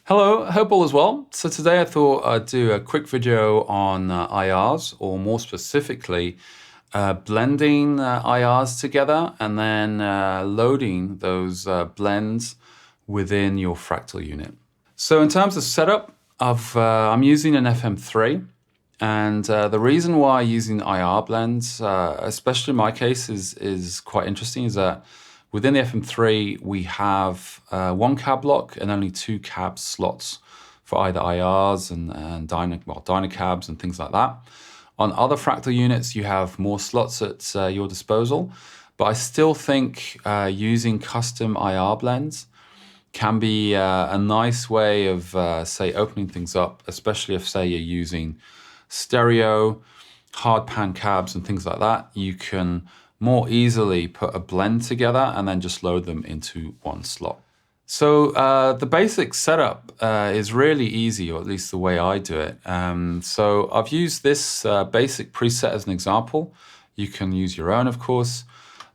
Hello, hope all is well. So today I thought I'd do a quick video on IRs, or more specifically, blending IRs together and then loading those blends within your Fractal unit. So in terms of setup, I'm using an FM3, and the reason why using IR blends, especially in my case, is quite interesting, is that within the FM3, we have one cab block and only two cab slots for either IRs and Dynacabs and things like that. On other Fractal units, you have more slots at your disposal, but I still think using custom IR blends can be a nice way of, say, opening things up, especially if, say, you're using stereo, hard pan cabs and things like that. You can more easily put a blend together and then just load them into one slot. So the basic setup is really easy, or at least the way I do it. So I've used this basic preset as an example. You can use your own, of course.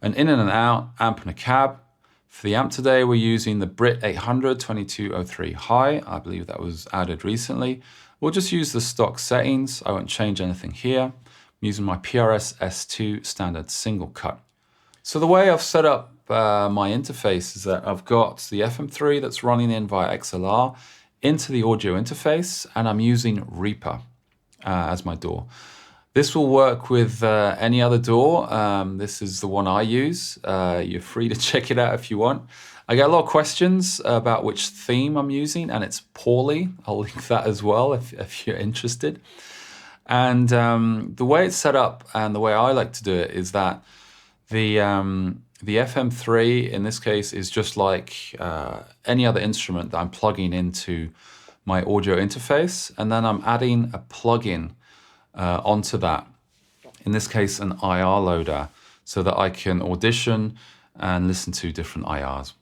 An in and an out, amp and a cab. For the amp today, we're using the Brit 800 2203 high. I believe that was added recently. We'll just use the stock settings. I won't change anything here. I'm using my PRS S2 standard single cut. So the way I've set up my interface is that I've got the FM3 that's running in via XLR into the audio interface, and I'm using Reaper as my DAW. This will work with any other DAW. This is the one I use. You're free to check it out if you want. I get a lot of questions about which theme I'm using, and it's Paulie. I'll link that as well if you're interested. And the way it's set up and the way I like to do it is that the FM3 in this case is just like any other instrument that I'm plugging into my audio interface, and then I'm adding a plugin onto that, in this case an IR loader, so that I can audition and listen to different IRs.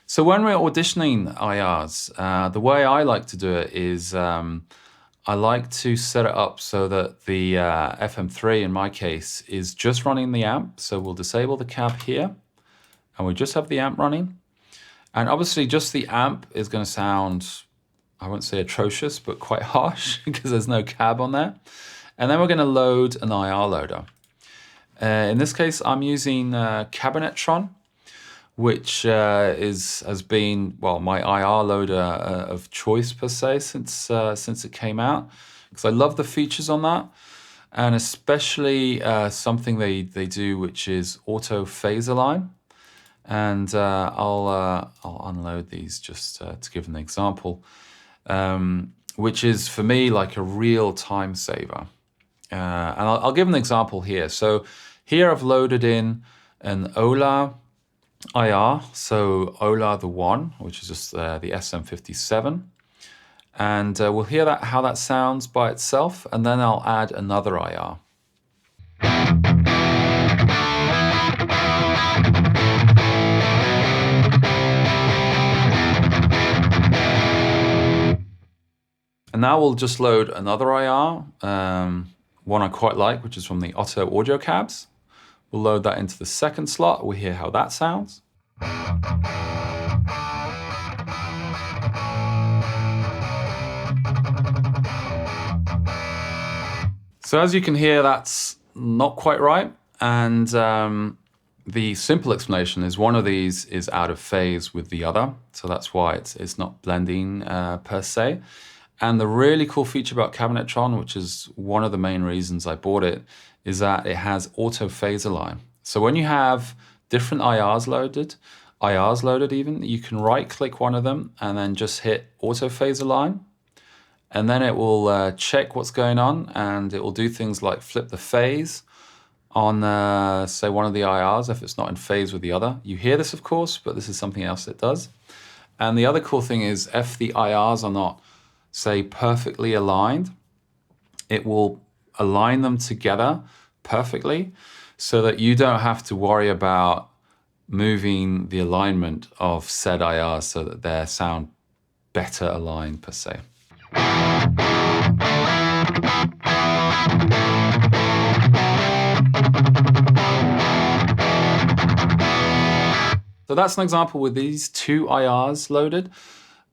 So when we're auditioning IRs, the way I like to do it is I like to set it up so that the FM3 in my case is just running the amp. So we'll disable the cab here and we just have the amp running. And obviously just the amp is going to sound, I won't say atrocious, but quite harsh because there's no cab on there. And then we're going to load an IR loader. In this case, I'm using Cabinetron, which has been, well, my IR loader of choice per se since it came out, because I love the features on that, and especially something they do, which is auto-phase align. And I'll unload these just to give an example, which is for me like a real time saver. And I'll give an example here. So here I've loaded in an Ola IR, so Ola the One, which is just the SM57, and we'll hear how that sounds by itself, and then I'll add another IR. And now we'll just load another IR, one I quite like, which is from the Otto audio cabs. We'll load that into the second slot. We'll hear how that sounds. So as you can hear, that's not quite right. And the simple explanation is one of these is out of phase with the other. So that's why it's not blending per se. And the really cool feature about Cabinetron, which is one of the main reasons I bought it, is that it has auto phase align. So when you have different IRs loaded even, you can right click one of them and then just hit auto phase align. And then it will check what's going on, and it will do things like flip the phase on, say, one of the IRs if it's not in phase with the other. You hear this, of course, but this is something else it does. And the other cool thing is if the IRs are not, say, perfectly aligned, it will align them together perfectly so that you don't have to worry about moving the alignment of said IRs so that they sound better aligned per se. So that's an example with these 2 IRs loaded.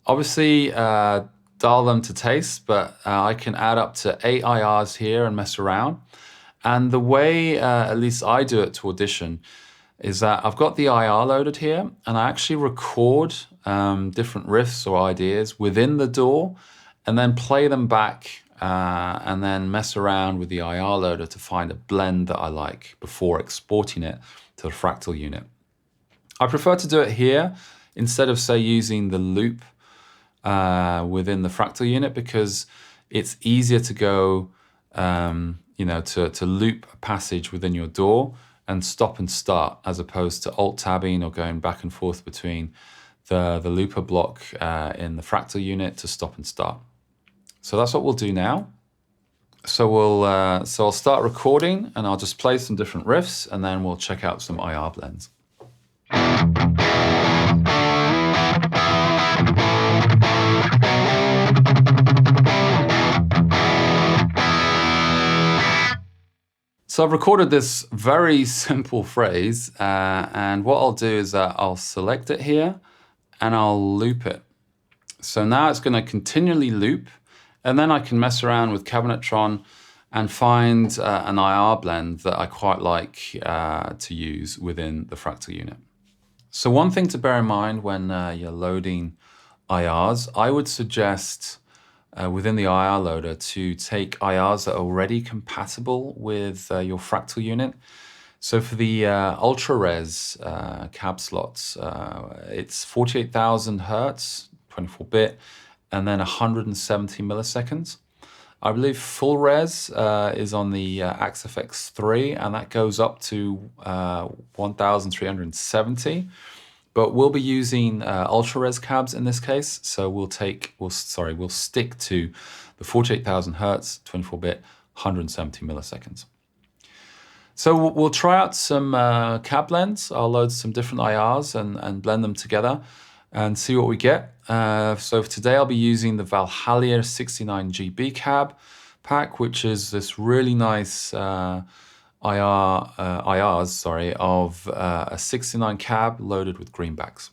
Obviously, dial them to taste, but I can add up to 8 IRs here and mess around. And the way, at least I do it to Audition, is that I've got the IR loaded here, and I actually record different riffs or ideas within the DAW, and then play them back, and then mess around with the IR loader to find a blend that I like before exporting it to the Fractal unit. I prefer to do it here instead of, say, using the loop within the Fractal unit, because it's easier to go, you know, to loop a passage within your DAW and stop and start, as opposed to alt-tabbing or going back and forth between the looper block in the Fractal unit to stop and start. So that's what we'll do now. So I'll start recording, and I'll just play some different riffs, and then we'll check out some IR blends. So I've recorded this very simple phrase, and what I'll do is I'll select it here and I'll loop it. So now it's going to continually loop, and then I can mess around with Cabinetron and find an IR blend that I quite like to use within the Fractal unit. So one thing to bear in mind when you're loading IRs, I would suggest within the IR loader to take IRs that are already compatible with your Fractal unit. So for the ultra res cab slots, it's 48,000 hertz, 24-bit, and then 170 milliseconds. I believe full res is on the AXE FX3, and that goes up to 1,370. But we'll be using ultra res cabs in this case, so we'll stick to the 48,000 hertz, 24-bit, 170 milliseconds. So we'll try out some cab blends. I'll load some different IRs and blend them together and see what we get. So for today, I'll be using the Valhallir 69 GB cab pack, which is this really nice IRs of a 69 cab loaded with greenbacks.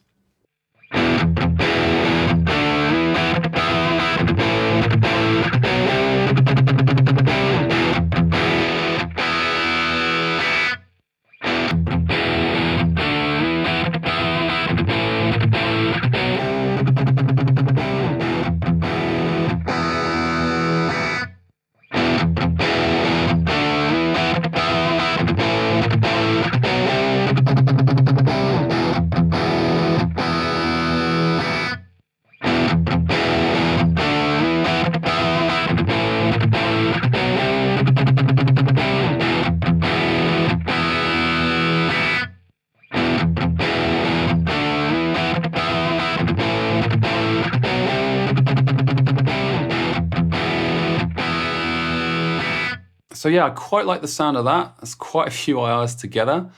So yeah, I quite like the sound of that. There's quite a few IRs together.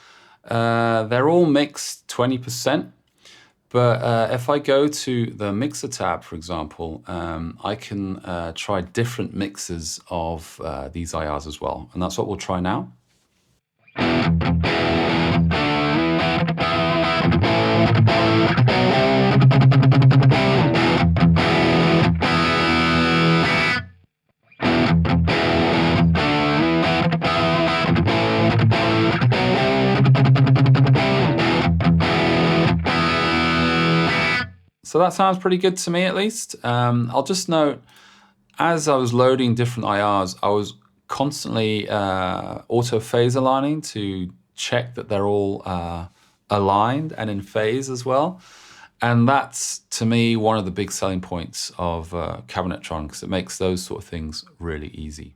They're all mixed 20%, but if I go to the mixer tab, for example, I can try different mixes of these IRs as well, and that's what we'll try now. So that sounds pretty good to me, at least. I'll just note, as I was loading different IRs, I was constantly auto-phase aligning to check that they're all aligned and in phase as well. And that's, to me, one of the big selling points of Cabinetron, because it makes those sort of things really easy.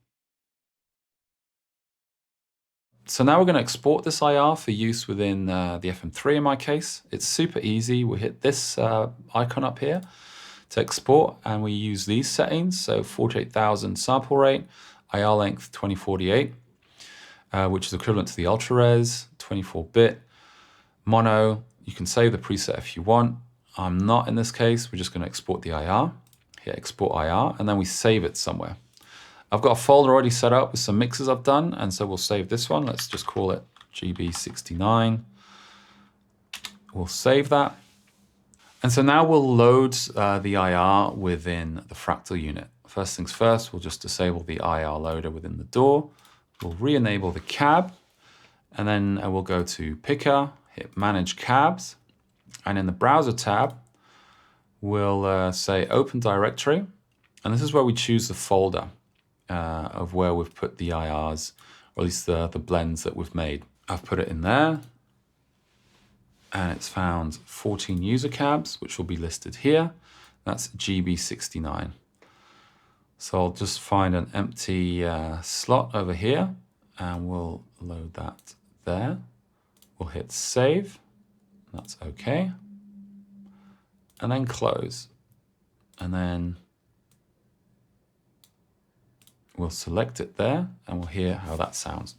So now we're going to export this IR for use within the FM3 in my case. It's super easy. We hit this icon up here to export, and we use these settings. So 48,000 sample rate, IR length 2048, which is equivalent to the ultra res, 24-bit, mono. You can save the preset if you want. I'm not in this case. We're just going to export the IR. Hit export IR, and then we save it somewhere. I've got a folder already set up with some mixes I've done, and so we'll save this one. Let's just call it GB69. We'll save that. And so now we'll load the IR within the Fractal unit. First things first, we'll just disable the IR loader within the door. We'll re-enable the cab, and then we'll go to Picker, hit Manage Cabs, and in the Browser tab, we'll say Open Directory, and this is where we choose the folder of where we've put the IRs, or at least the blends that we've made. I've put it in there, and it's found 14 user cabs, which will be listed here. That's GB69. So I'll just find an empty slot over here, and we'll load that there. We'll hit Save. That's okay. And then close. And then we'll select it there, and we'll hear how that sounds.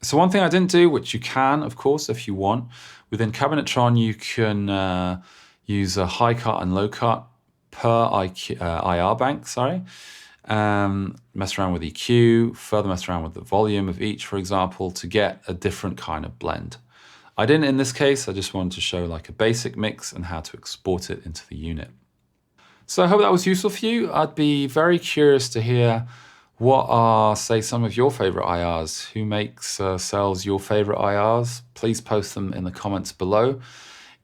So one thing I didn't do, which you can, of course, if you want, within Cabinetron, you can use a high cut and low cut per IR bank, mess around with EQ, further mess around with the volume of each, for example, to get a different kind of blend. I didn't in this case, I just wanted to show like a basic mix and how to export it into the unit. So I hope that was useful for you. I'd be very curious to hear what are, say, some of your favorite IRs? Who makes, sells your favorite IRs? Please post them in the comments below.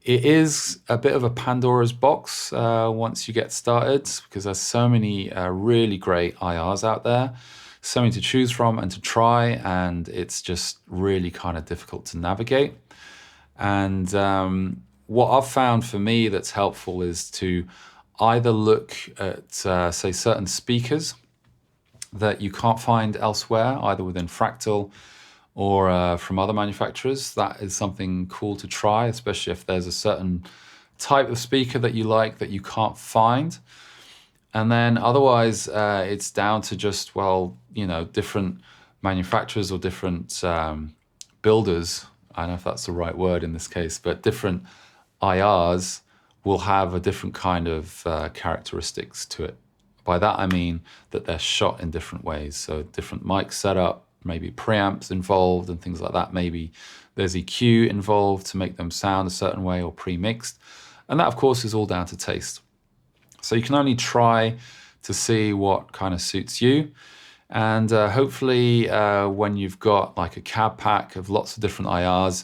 It is a bit of a Pandora's box once you get started, because there's so many really great IRs out there, so many to choose from and to try, and it's just really kind of difficult to navigate. And what I've found for me that's helpful is to either look at, say, certain speakers that you can't find elsewhere, either within Fractal or from other manufacturers. That is something cool to try, especially if there's a certain type of speaker that you like that you can't find. And then otherwise, it's down to just, well, you know, different manufacturers or different builders. I don't know if that's the right word in this case, but different IRs will have a different kind of characteristics to it. By that, I mean that they're shot in different ways. So different mic setup, maybe preamps involved and things like that. Maybe there's EQ involved to make them sound a certain way or pre-mixed. And that, of course, is all down to taste. So you can only try to see what kind of suits you. And hopefully when you've got like a cab pack of lots of different IRs,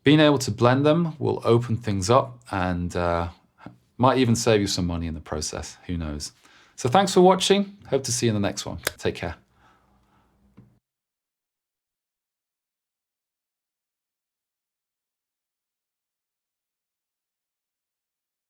being able to blend them will open things up and might even save you some money in the process. Who knows? So thanks for watching. Hope to see you in the next one. Take care.